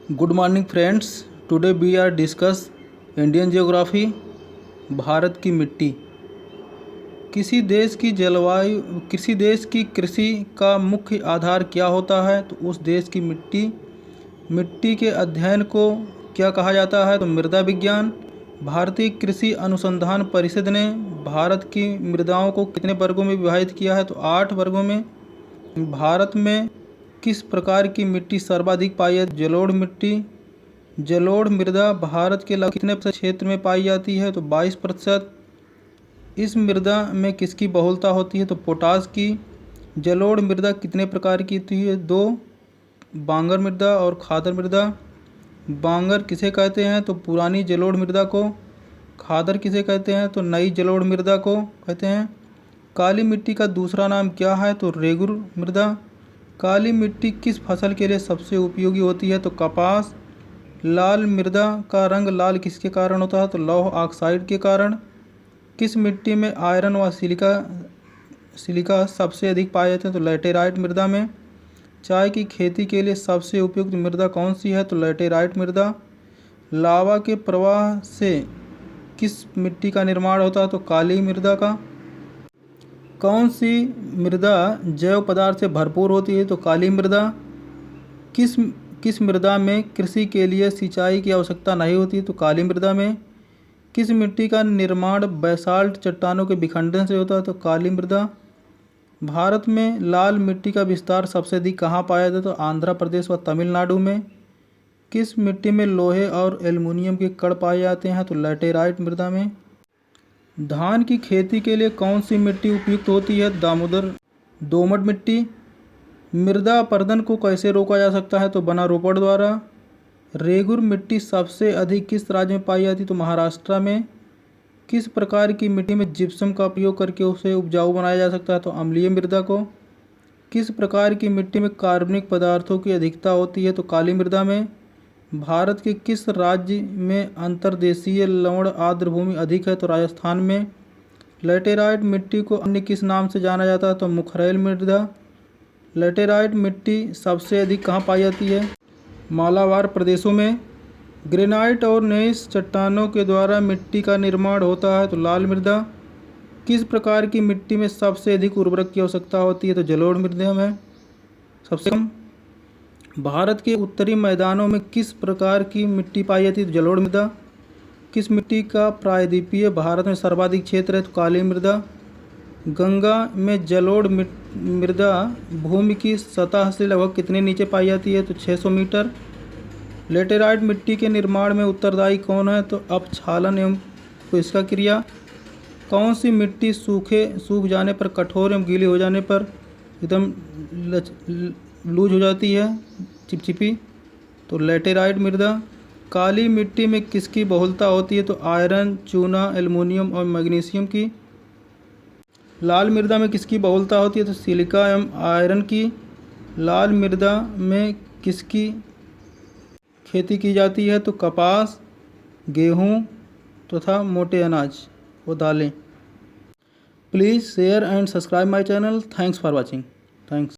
Good morning friends. Today we are discuss Indian geography. Bharat की मिट्टी। किसी देश की कृषि का मुख्य आधार क्या होता है? तो उस देश की मिट्टी के अध्ययन को क्या कहा जाता है? तो मृदा विज्ञान। भारतीय कृषि अनुसंधान परिषद ने भारत की मृदाओं को कितने वर्गों में विभाजित किया है? तो 8 वर्गों में। भारत में किस प्रकार की मिट्टी सर्वाधिक पाई जाती है? जलोढ़ मिट्टी। जलोढ़ मृदा भारत के लगभग कितने प्रतिशत क्षेत्र में पाई जाती है? तो 22%। इस मृदा में किसकी बहुलता होती है? तो पोटाश की। जलोढ़ मृदा कितने प्रकार की होती है? 2, बांगर मृदा और खादर मृदा। बांगर किसे कहते हैं? तो पुरानी जलोढ़ मृदा को। खादर किसे कहते हैं? तो नई जलोढ़ मृदा को कहते हैं। काली मिट्टी का दूसरा नाम क्या है? तो रेगुर मृदा। काली मिट्टी किस फसल के लिए सबसे उपयोगी होती है? तो कपास। लाल मृदा का रंग लाल किसके कारण होता है? तो लौह ऑक्साइड के कारण। किस मिट्टी में आयरन व सिलिका सबसे अधिक पाए जाते हैं? तो लैटेराइट मृदा में। चाय की खेती के लिए सबसे उपयुक्त मृदा कौन सी है? तो लैटेराइट मृदा। लावा के प्रवाह से किस मिट्टी का निर्माण होता है? तो काली मृदा का। कौन सी मृदा जैव पदार्थ से भरपूर होती है? तो काली मृदा। किस मृदा में कृषि के लिए सिंचाई की आवश्यकता नहीं होती? तो काली मृदा में। किस मिट्टी का निर्माण बेसाल्ट चट्टानों के विखंडन से होता है? तो काली मृदा। भारत में लाल मिट्टी का विस्तार सबसे अधिक कहाँ पाया जाता है? तो आंध्र प्रदेश व तमिलनाडु में। किस मिट्टी में लोहे और एल्युमिनियम के कण पाए जाते हैं? तो लैटेराइट मृदा में। धान की खेती के लिए कौन सी मिट्टी उपयुक्त होती है? दोमट मिट्टी। मृदा अपरदन को कैसे रोका जा सकता है? तो वनारोपण द्वारा। रेगुर मिट्टी सबसे अधिक किस राज्य में पाई जाती है? तो महाराष्ट्र में। किस प्रकार की मिट्टी में जिप्सम का प्रयोग करके उसे उपजाऊ बनाया जा सकता है? तो अम्लीय मृदा को। किस प्रकार की मिट्टी में कार्बनिक पदार्थों की अधिकता होती है? तो काली मृदा में। भारत के किस राज्य में अंतर्देशीय लवण आर्द्र भूमि अधिक है? तो राजस्थान में। लैटेराइट मिट्टी को अन्य किस नाम से जाना जाता है? तो मुखरैल मृदा। लैटेराइट मिट्टी सबसे अधिक कहाँ पाई जाती है? मालाबार प्रदेशों में। ग्रेनाइट और नेइस चट्टानों के द्वारा मिट्टी का निर्माण होता है। तो लाल मृदा। किस प्रकार की मिट्टी में सबसे अधिक उर्वरक की आवश्यकता होती है? तो जलोढ़ मृदा में सबसे कम। भारत के उत्तरी मैदानों में किस प्रकार की मिट्टी पाई जाती है? तो जलोढ़ मृदा। किस मिट्टी का प्रायद्वीपीय भारत में सर्वाधिक क्षेत्र है? तो काली मृदा। गंगा में जलोढ़ मृदा भूमि की सतह से लगभग कितने नीचे पाई जाती है? तो 600 मीटर। लेटेराइट मिट्टी के निर्माण में उत्तरदायी कौन है? तो अपक्षालन एवं इसका क्रिया। कौन सी मिट्टी सूख जाने पर, कठोर एवं गीली हो जाने पर एकदम लूज हो जाती है, चिपचिपी? तो लैटेराइट मृदा। काली मिट्टी में किसकी बहुलता होती है? तो आयरन, चूना, एल्युमिनियम और मैग्नीशियम की। लाल मृदा में किसकी बहुलता होती है? तो सिलिका एवं आयरन की। लाल मृदा में किसकी खेती की जाती है? तो कपास, गेहूँ तथा मोटे अनाज व दालें। Please share and subscribe my channel. Thanks for watching. Thanks.